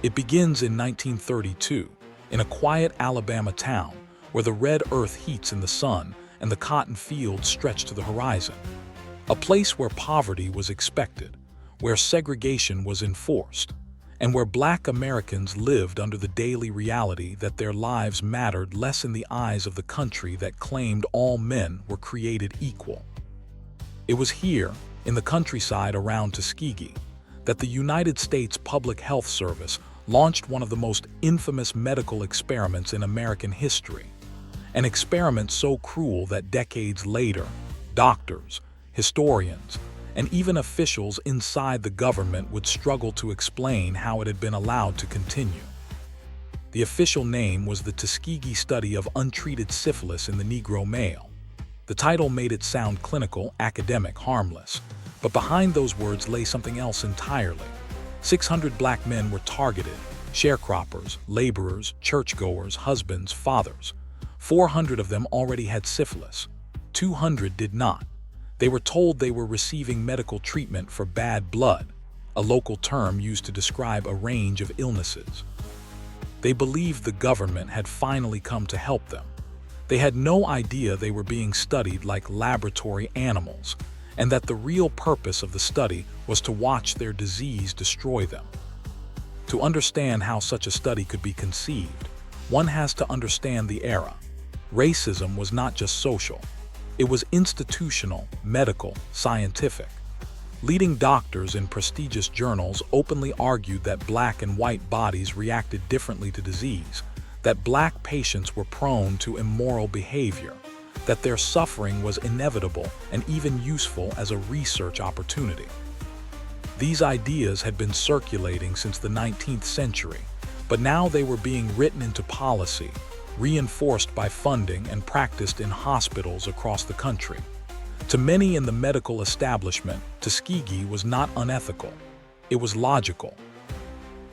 It begins in 1932, in a quiet Alabama town where the red earth heats in the sun and the cotton fields stretch to the horizon. A place where poverty was expected, where segregation was enforced, and where Black Americans lived under the daily reality that their lives mattered less in the eyes of the country that claimed all men were created equal. It was here, in the countryside around Tuskegee, that the United States Public Health Service launched one of the most infamous medical experiments in American history. An experiment so cruel that decades later, doctors, historians, and even officials inside the government would struggle to explain how it had been allowed to continue. The official name was the Tuskegee Study of Untreated Syphilis in the Negro Male. The title made it sound clinical, academic, harmless, but behind those words lay something else entirely. 600 Black men were targeted, sharecroppers, laborers, churchgoers, husbands, fathers. 400 of them already had syphilis. 200 did not. They were told they were receiving medical treatment for bad blood, a local term used to describe a range of illnesses. They believed the government had finally come to help them. They had no idea they were being studied like laboratory animals, and that the real purpose of the study was to watch their disease destroy them. To understand how such a study could be conceived, one has to understand the era. Racism was not just social. It was institutional, medical, scientific. Leading doctors in prestigious journals openly argued that Black and white bodies reacted differently to disease, that Black patients were prone to immoral behavior, that their suffering was inevitable and even useful as a research opportunity. These ideas had been circulating since the 19th century, but now they were being written into policy, reinforced by funding and practiced in hospitals across the country. To many in the medical establishment, Tuskegee was not unethical. It was logical.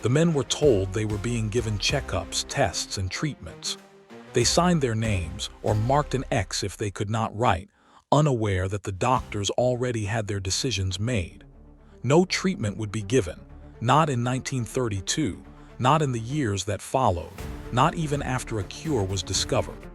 The men were told they were being given checkups, tests, and treatments. They signed their names or marked an X if they could not write, unaware that the doctors already had their decisions made. No treatment would be given, not in 1932, not in the years that followed, not even after a cure was discovered.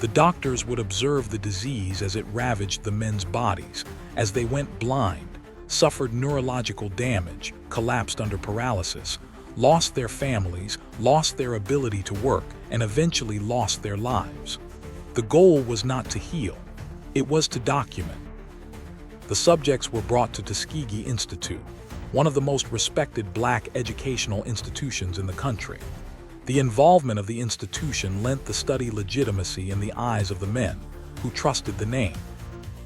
The doctors would observe the disease as it ravaged the men's bodies, as they went blind, suffered neurological damage, collapsed under paralysis, lost their families, lost their ability to work, and eventually lost their lives. The goal was not to heal, it was to document. The subjects were brought to Tuskegee Institute, one of the most respected Black educational institutions in the country. The involvement of the institution lent the study legitimacy in the eyes of the men, who trusted the name.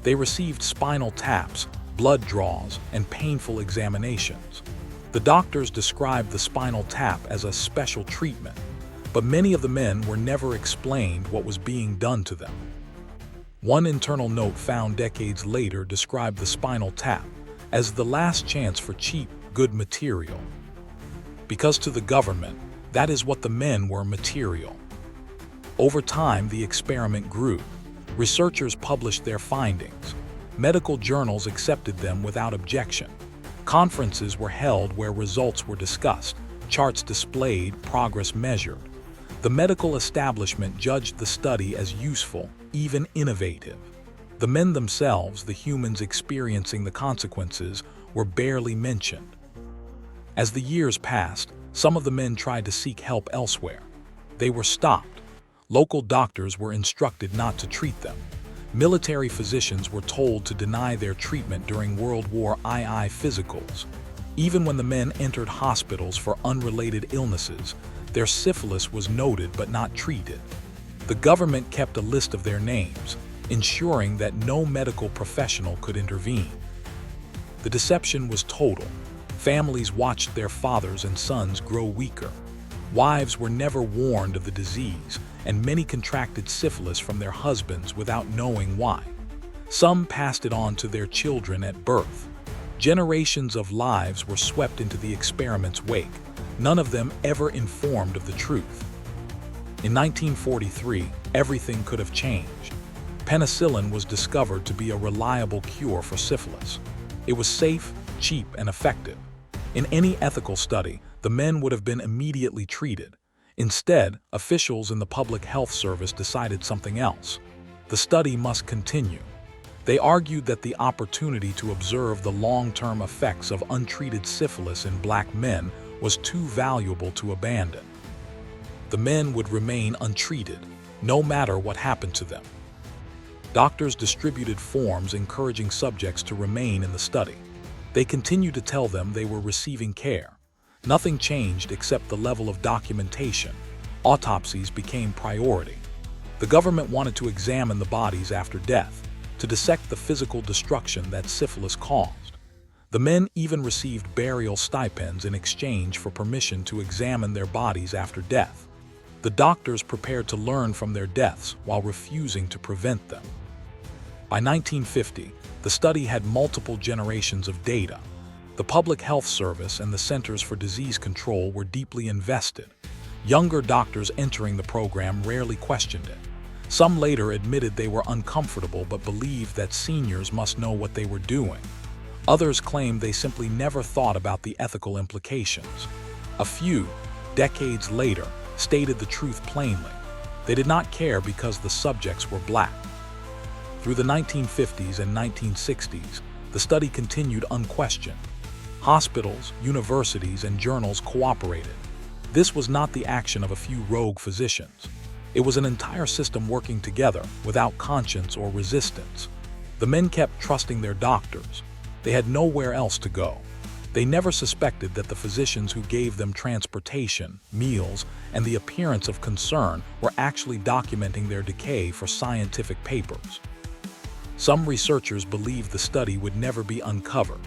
They received spinal taps, blood draws, and painful examinations. The doctors described the spinal tap as a special treatment, but many of the men were never explained what was being done to them. One internal note found decades later described the spinal tap as the last chance for cheap, good material. Because to the government, that is what the men were, material. Over time, the experiment grew. Researchers published their findings. Medical journals accepted them without objection. Conferences were held where results were discussed, charts displayed, progress measured. The medical establishment judged the study as useful, even innovative. The men themselves, the humans experiencing the consequences, were barely mentioned. As the years passed, some of the men tried to seek help elsewhere. They were stopped. Local doctors were instructed not to treat them. Military physicians were told to deny their treatment during World War II physicals. Even when the men entered hospitals for unrelated illnesses, their syphilis was noted but not treated. The government kept a list of their names, ensuring that no medical professional could intervene. The deception was total. Families watched their fathers and sons grow weaker. Wives were never warned of the disease, and many contracted syphilis from their husbands without knowing why. Some passed it on to their children at birth. Generations of lives were swept into the experiment's wake, none of them ever informed of the truth. In 1943, everything could have changed. Penicillin was discovered to be a reliable cure for syphilis. It was safe, cheap, and effective. In any ethical study, the men would have been immediately treated. Instead, officials in the Public Health Service decided something else. The study must continue. They argued that the opportunity to observe the long-term effects of untreated syphilis in black men was too valuable to abandon. The men would remain untreated, no matter what happened to them. Doctors distributed forms encouraging subjects to remain in the study. They continued to tell them they were receiving care. Nothing changed except the level of documentation. Autopsies became priority. The government wanted to examine the bodies after death, to dissect the physical destruction that syphilis caused. The men even received burial stipends in exchange for permission to examine their bodies after death. The doctors prepared to learn from their deaths while refusing to prevent them. By 1950, the study had multiple generations of data. The Public Health Service and the Centers for Disease Control were deeply invested. Younger doctors entering the program rarely questioned it. Some later admitted they were uncomfortable but believed that seniors must know what they were doing. Others claimed they simply never thought about the ethical implications. A few, decades later, stated the truth plainly. They did not care because the subjects were black. Through the 1950s and 1960s, the study continued unquestioned. Hospitals, universities, and journals cooperated. This was not the action of a few rogue physicians. It was an entire system working together without conscience or resistance. The men kept trusting their doctors. They had nowhere else to go. They never suspected that the physicians who gave them transportation, meals, and the appearance of concern were actually documenting their decay for scientific papers. Some researchers believed the study would never be uncovered.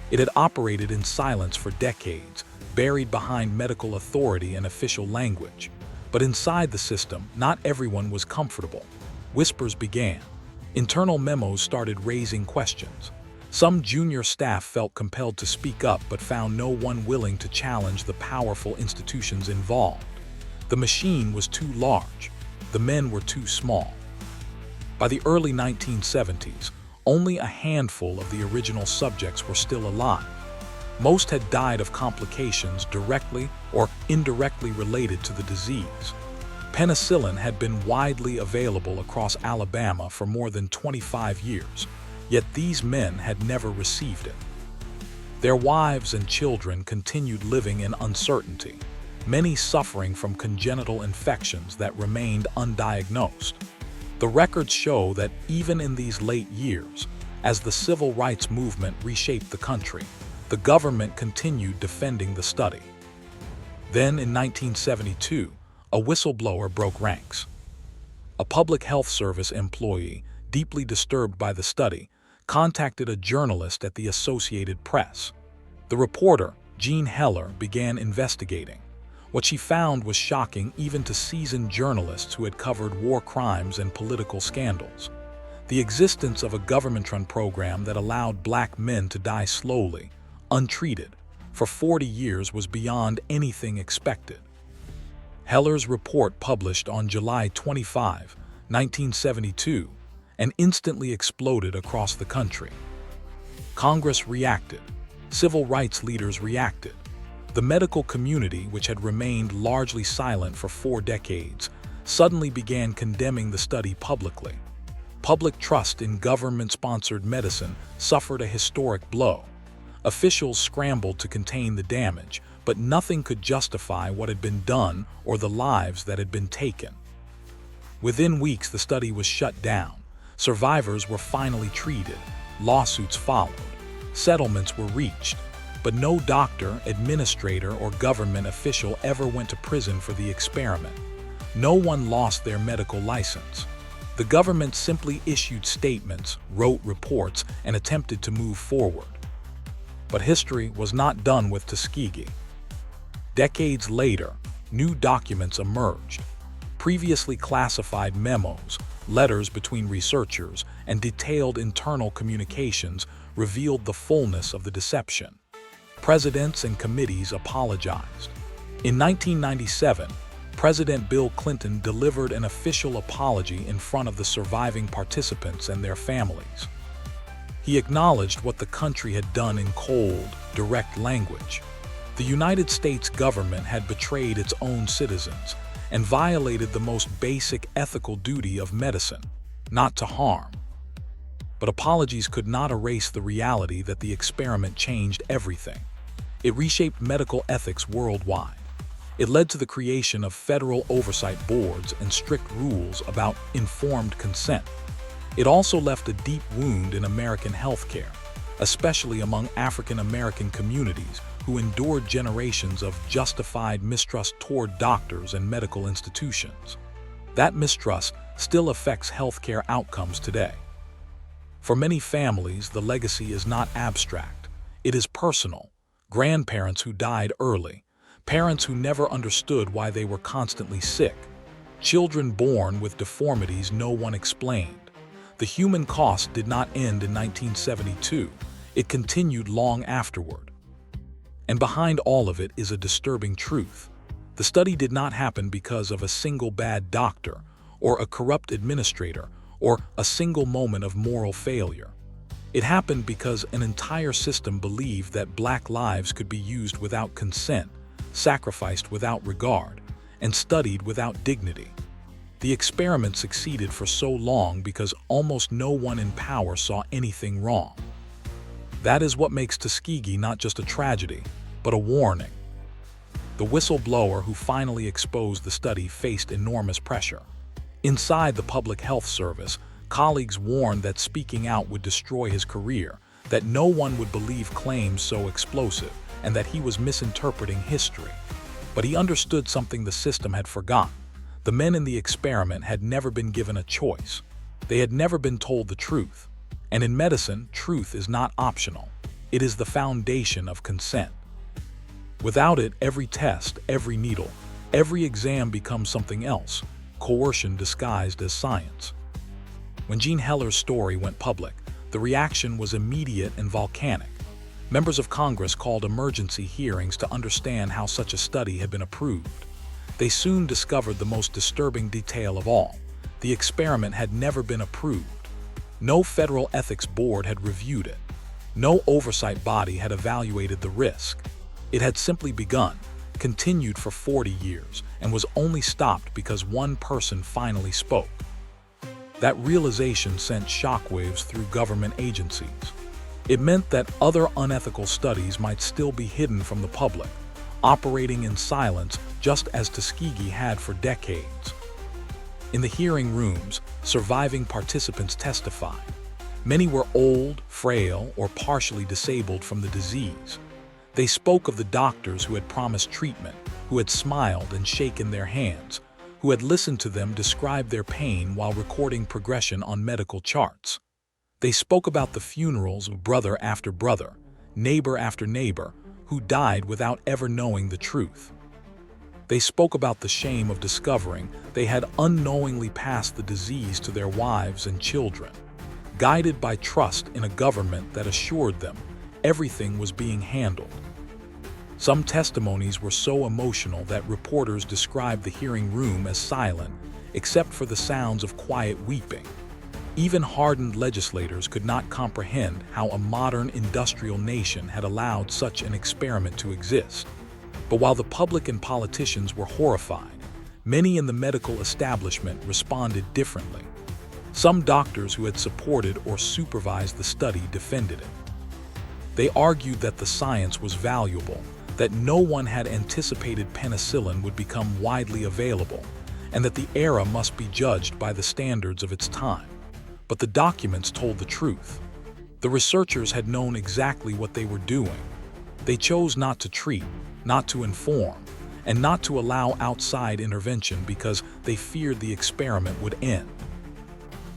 It had operated in silence for decades, buried behind medical authority and official language. But inside the system, not everyone was comfortable. Whispers began. Internal memos started raising questions. Some junior staff felt compelled to speak up but found no one willing to challenge the powerful institutions involved. The machine was too large. The men were too small. By the early 1970s, only a handful of the original subjects were still alive. Most had died of complications directly or indirectly related to the disease. Penicillin had been widely available across Alabama for more than 25 years, yet these men had never received it. Their wives and children continued living in uncertainty, many suffering from congenital infections that remained undiagnosed. The records show that even in these late years, as the civil rights movement reshaped the country, the government continued defending the study. Then in 1972, a whistleblower broke ranks. A Public Health Service employee, deeply disturbed by the study, contacted a journalist at the Associated Press. The reporter, Jean Heller, began investigating. What she found was shocking even to seasoned journalists who had covered war crimes and political scandals. The existence of a government-run program that allowed black men to die slowly, untreated, for 40 years was beyond anything expected. Heller's report, published on July 25, 1972, and instantly exploded across the country. Congress reacted. Civil rights leaders reacted. The medical community, which had remained largely silent for 4 decades, suddenly began condemning the study publicly. Public trust in government-sponsored medicine suffered a historic blow. Officials scrambled to contain the damage, but nothing could justify what had been done or the lives that had been taken. Within weeks, the study was shut down. Survivors were finally treated. Lawsuits followed. Settlements were reached. But no doctor, administrator, or government official ever went to prison for the experiment. No one lost their medical license. The government simply issued statements, wrote reports, and attempted to move forward. But history was not done with Tuskegee. Decades later, new documents emerged. Previously classified memos, letters between researchers, and detailed internal communications revealed the fullness of the deception. Presidents and committees apologized. In 1997, President Bill Clinton delivered an official apology in front of the surviving participants and their families. He acknowledged what the country had done in cold, direct language. The United States government had betrayed its own citizens and violated the most basic ethical duty of medicine, not to harm. But apologies could not erase the reality that the experiment changed everything. It reshaped medical ethics worldwide. It led to the creation of federal oversight boards and strict rules about informed consent. It also left a deep wound in American healthcare, especially among African American communities who endured generations of justified mistrust toward doctors and medical institutions. That mistrust still affects healthcare outcomes today. For many families, the legacy is not abstract. It is personal. Grandparents who died early, parents who never understood why they were constantly sick, children born with deformities no one explained. The human cost did not end in 1972. It continued long afterward. And behind all of it is a disturbing truth. The study did not happen because of a single bad doctor, or a corrupt administrator, or a single moment of moral failure. It happened because an entire system believed that Black lives could be used without consent, sacrificed without regard, and studied without dignity. The experiment succeeded for so long because almost no one in power saw anything wrong. That is what makes Tuskegee not just a tragedy, but a warning. The whistleblower who finally exposed the study faced enormous pressure. Inside the Public Health Service, colleagues warned that speaking out would destroy his career, that no one would believe claims so explosive, and that he was misinterpreting history. But he understood something the system had forgotten. The men in the experiment had never been given a choice. They had never been told the truth. And in medicine, truth is not optional. It is the foundation of consent. Without it, every test, every needle, every exam becomes something else, coercion disguised as science. When Jean Heller's story went public, the reaction was immediate and volcanic. Members of Congress called emergency hearings to understand how such a study had been approved. They soon discovered the most disturbing detail of all. The experiment had never been approved. No federal ethics board had reviewed it. No oversight body had evaluated the risk. It had simply begun, continued for 40 years, and was only stopped because one person finally spoke. That realization sent shockwaves through government agencies. It meant that other unethical studies might still be hidden from the public, operating in silence just as Tuskegee had for decades. In the hearing rooms, surviving participants testified. Many were old, frail, or partially disabled from the disease. They spoke of the doctors who had promised treatment, who had smiled and shaken their hands, who had listened to them describe their pain while recording progression on medical charts. They spoke about the funerals of brother after brother, neighbor after neighbor, who died without ever knowing the truth. They spoke about the shame of discovering they had unknowingly passed the disease to their wives and children, guided by trust in a government that assured them everything was being handled. Some testimonies were so emotional that reporters described the hearing room as silent, except for the sounds of quiet weeping. Even hardened legislators could not comprehend how a modern industrial nation had allowed such an experiment to exist. But while the public and politicians were horrified, many in the medical establishment responded differently. Some doctors who had supported or supervised the study defended it. They argued that the science was valuable, that no one had anticipated penicillin would become widely available, and that the era must be judged by the standards of its time. But the documents told the truth. The researchers had known exactly what they were doing. They chose not to treat, not to inform, and not to allow outside intervention because they feared the experiment would end.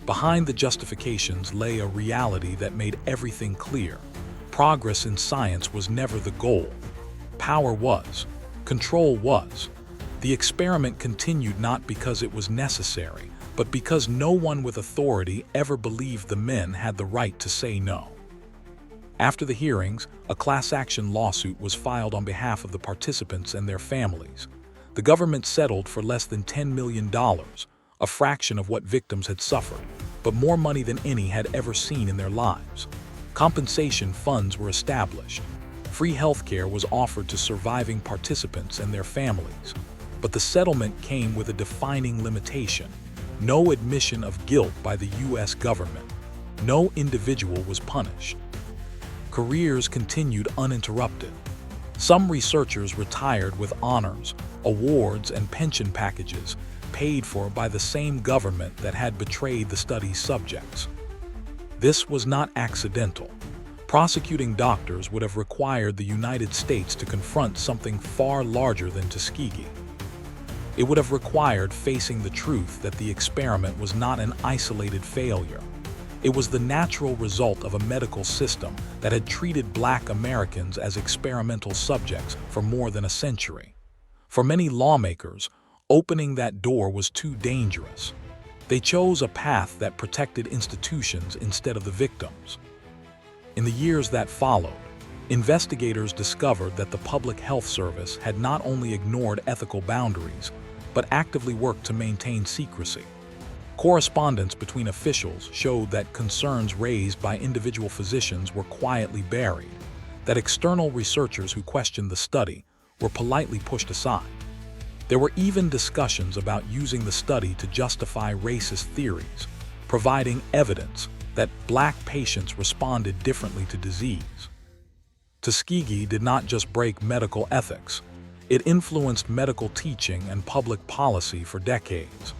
Behind the justifications lay a reality that made everything clear. Progress in science was never the goal. Power was. Control was. The experiment continued not because it was necessary, but because no one with authority ever believed the men had the right to say no. After the hearings, a class action lawsuit was filed on behalf of the participants and their families. The government settled for less than $10 million, a fraction of what victims had suffered, but more money than any had ever seen in their lives. Compensation funds were established. Free healthcare was offered to surviving participants and their families, but the settlement came with a defining limitation: no admission of guilt by the U.S. government. No individual was punished. Careers continued uninterrupted. Some researchers retired with honors, awards, and pension packages paid for by the same government that had betrayed the study's subjects. This was not accidental. Prosecuting doctors would have required the United States to confront something far larger than Tuskegee. It would have required facing the truth that the experiment was not an isolated failure. It was the natural result of a medical system that had treated Black Americans as experimental subjects for more than a century. For many lawmakers, opening that door was too dangerous. They chose a path that protected institutions instead of the victims. In the years that followed, investigators discovered that the Public Health Service had not only ignored ethical boundaries, but actively worked to maintain secrecy. Correspondence between officials showed that concerns raised by individual physicians were quietly buried, that external researchers who questioned the study were politely pushed aside. There were even discussions about using the study to justify racist theories, providing evidence that Black patients responded differently to disease. Tuskegee did not just break medical ethics, it influenced medical teaching and public policy for decades.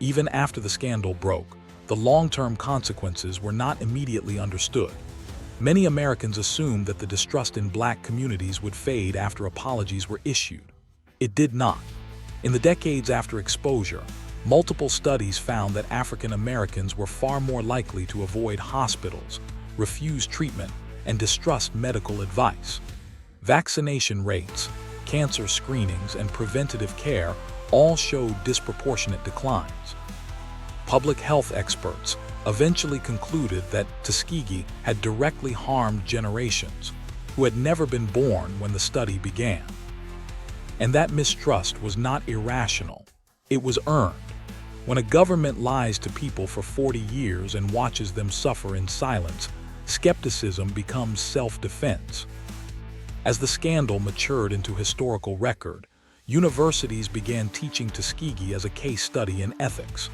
Even after the scandal broke, the long-term consequences were not immediately understood. Many Americans assumed that the distrust in Black communities would fade after apologies were issued. It did not. In the decades after exposure, multiple studies found that African Americans were far more likely to avoid hospitals, refuse treatment, and distrust medical advice. Vaccination rates, cancer screenings, and preventative care all showed disproportionate declines. Public health experts eventually concluded that Tuskegee had directly harmed generations who had never been born when the study began. And that mistrust was not irrational, it was earned. When a government lies to people for 40 years and watches them suffer in silence, skepticism becomes self-defense. As the scandal matured into historical record, universities began teaching Tuskegee as a case study in ethics.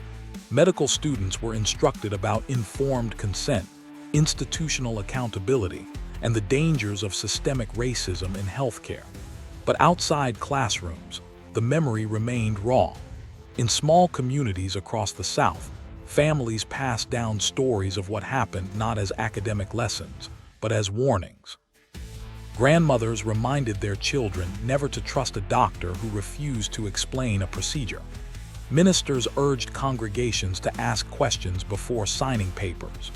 Medical students were instructed about informed consent, institutional accountability, and the dangers of systemic racism in healthcare. But outside classrooms, the memory remained raw. In small communities across the South, families passed down stories of what happened not as academic lessons, but as warnings. Grandmothers reminded their children never to trust a doctor who refused to explain a procedure. Ministers urged congregations to ask questions before signing papers.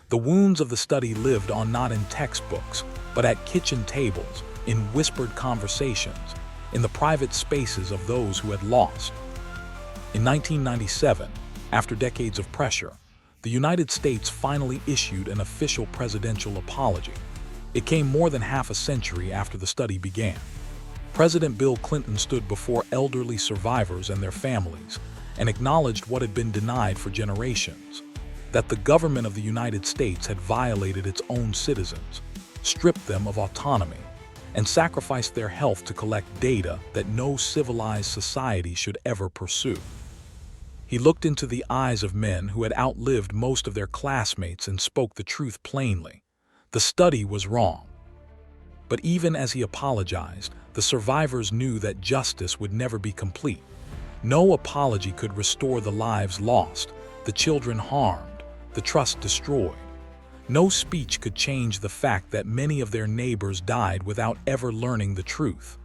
The wounds of the study lived on not in textbooks, but at kitchen tables, in whispered conversations, in the private spaces of those who had lost. In 1997, after decades of pressure, the United States finally issued an official presidential apology. It came more than half a century after the study began. President Bill Clinton stood before elderly survivors and their families and acknowledged what had been denied for generations, that the government of the United States had violated its own citizens, stripped them of autonomy, and sacrificed their health to collect data that no civilized society should ever pursue. He looked into the eyes of men who had outlived most of their classmates and spoke the truth plainly. The study was wrong. But even as he apologized, the survivors knew that justice would never be complete. No apology could restore the lives lost, the children harmed, the trust destroyed. No speech could change the fact that many of their neighbors died without ever learning the truth.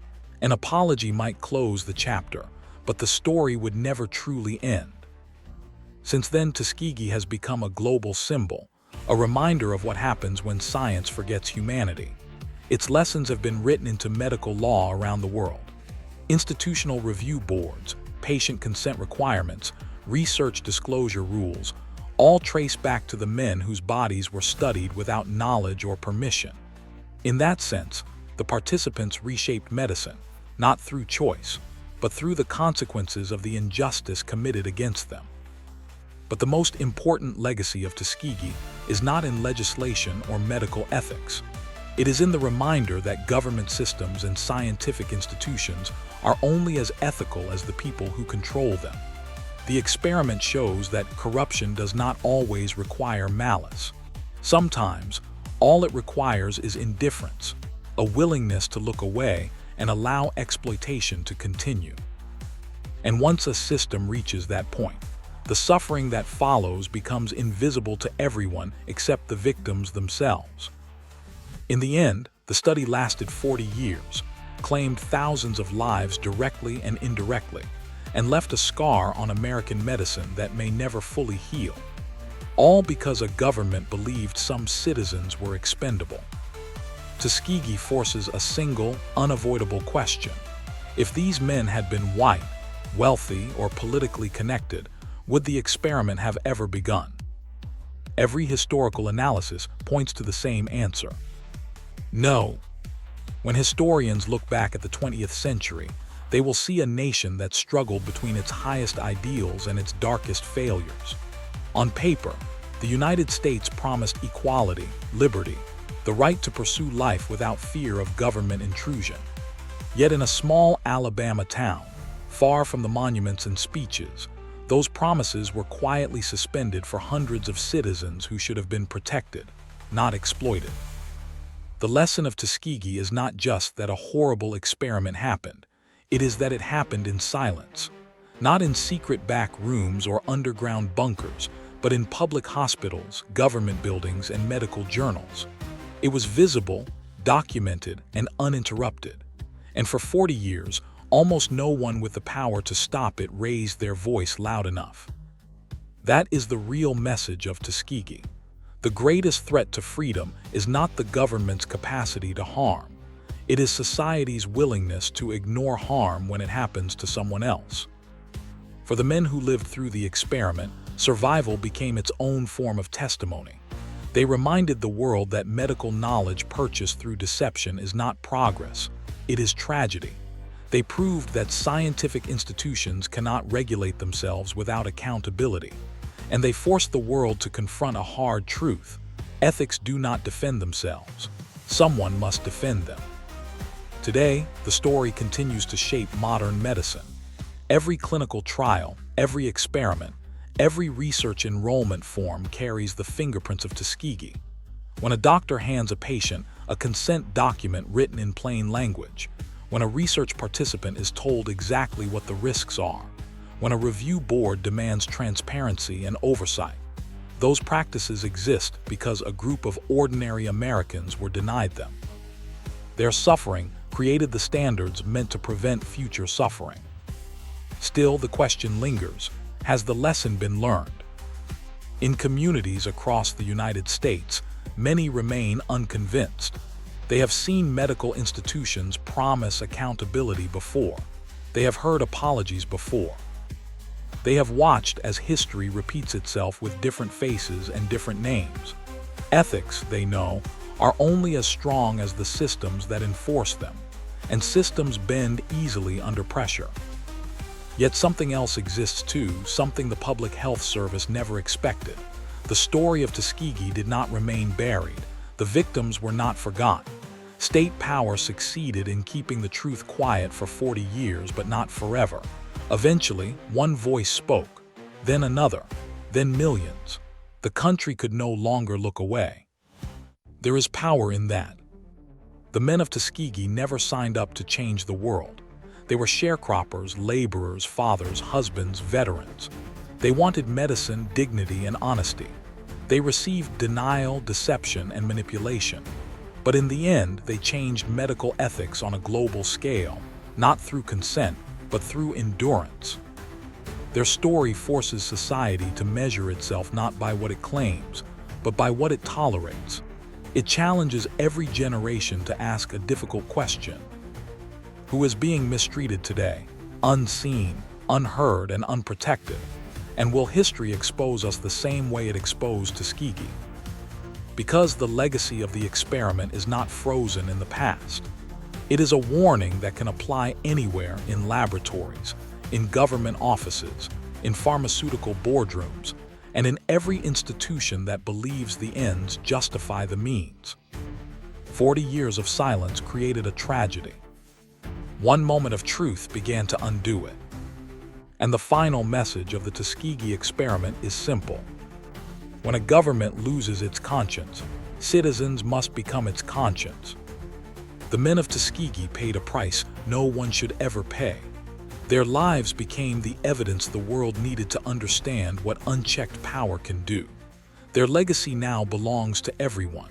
An apology might close the chapter, but the story would never truly end. Since then, Tuskegee has become a global symbol, a reminder of what happens when science forgets humanity. Its lessons have been written into medical law around the world. Institutional review boards, patient consent requirements, research disclosure rules, all trace back to the men whose bodies were studied without knowledge or permission. In that sense, the participants reshaped medicine, not through choice, but through the consequences of the injustice committed against them. But the most important legacy of Tuskegee is not in legislation or medical ethics. It is in the reminder that government systems and scientific institutions are only as ethical as the people who control them. The experiment shows that corruption does not always require malice. Sometimes, all it requires is indifference, a willingness to look away and allow exploitation to continue. And once a system reaches that point, the suffering that follows becomes invisible to everyone except the victims themselves. In the end, the study lasted 40 years, claimed thousands of lives directly and indirectly, and left a scar on American medicine that may never fully heal, all because a government believed some citizens were expendable. Tuskegee forces a single, unavoidable question. If these men had been white, wealthy, or politically connected, would the experiment have ever begun? Every historical analysis points to the same answer. No. When historians look back at the 20th century, they will see a nation that struggled between its highest ideals and its darkest failures. On paper, the United States promised equality, liberty, the right to pursue life without fear of government intrusion. Yet in a small Alabama town, far from the monuments and speeches, those promises were quietly suspended for hundreds of citizens who should have been protected, not exploited. The lesson of Tuskegee is not just that a horrible experiment happened, it is that it happened in silence, not in secret back rooms or underground bunkers, but in public hospitals, government buildings, and medical journals. It was visible, documented, and uninterrupted. And for 40 years, almost no one with the power to stop it raised their voice loud enough. That is the real message of Tuskegee. The greatest threat to freedom is not the government's capacity to harm. It is society's willingness to ignore harm when it happens to someone else. For the men who lived through the experiment, survival became its own form of testimony. They reminded the world that medical knowledge purchased through deception is not progress, it is tragedy. They proved that scientific institutions cannot regulate themselves without accountability. And they forced the world to confront a hard truth. Ethics do not defend themselves. Someone must defend them. Today, the story continues to shape modern medicine. Every clinical trial, every experiment, every research enrollment form carries the fingerprints of Tuskegee. When a doctor hands a patient a consent document written in plain language, when a research participant is told exactly what the risks are, when a review board demands transparency and oversight, those practices exist because a group of ordinary Americans were denied them. Their suffering created the standards meant to prevent future suffering. Still, the question lingers, has the lesson been learned? In communities across the United States, many remain unconvinced. They have seen medical institutions promise accountability before. They have heard apologies before. They have watched as history repeats itself with different faces and different names. Ethics, they know, are only as strong as the systems that enforce them, and systems bend easily under pressure. Yet something else exists too, something the Public Health Service never expected. The story of Tuskegee did not remain buried. The victims were not forgotten. State power succeeded in keeping the truth quiet for 40 years, but not forever. Eventually, one voice spoke, then another, then millions. The country could no longer look away. There is power in that. The men of Tuskegee never signed up to change the world. They were sharecroppers, laborers, fathers, husbands, veterans. They wanted medicine, dignity, and honesty. They received denial, deception, and manipulation. But in the end, they changed medical ethics on a global scale, not through consent, but through endurance. Their story forces society to measure itself not by what it claims, but by what it tolerates. It challenges every generation to ask a difficult question. Who is being mistreated today, unseen, unheard, and unprotected? And will history expose us the same way it exposed Tuskegee? Because the legacy of the experiment is not frozen in the past. It is a warning that can apply anywhere, in laboratories, in government offices, in pharmaceutical boardrooms, and in every institution that believes the ends justify the means. 40 years of silence created a tragedy. One moment of truth began to undo it. And the final message of the Tuskegee experiment is simple. When a government loses its conscience, citizens must become its conscience. The men of Tuskegee paid a price no one should ever pay. Their lives became the evidence the world needed to understand what unchecked power can do. Their legacy now belongs to everyone,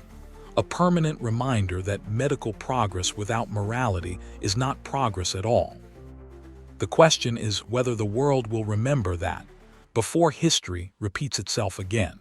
a permanent reminder that medical progress without morality is not progress at all. The question is whether the world will remember that before history repeats itself again.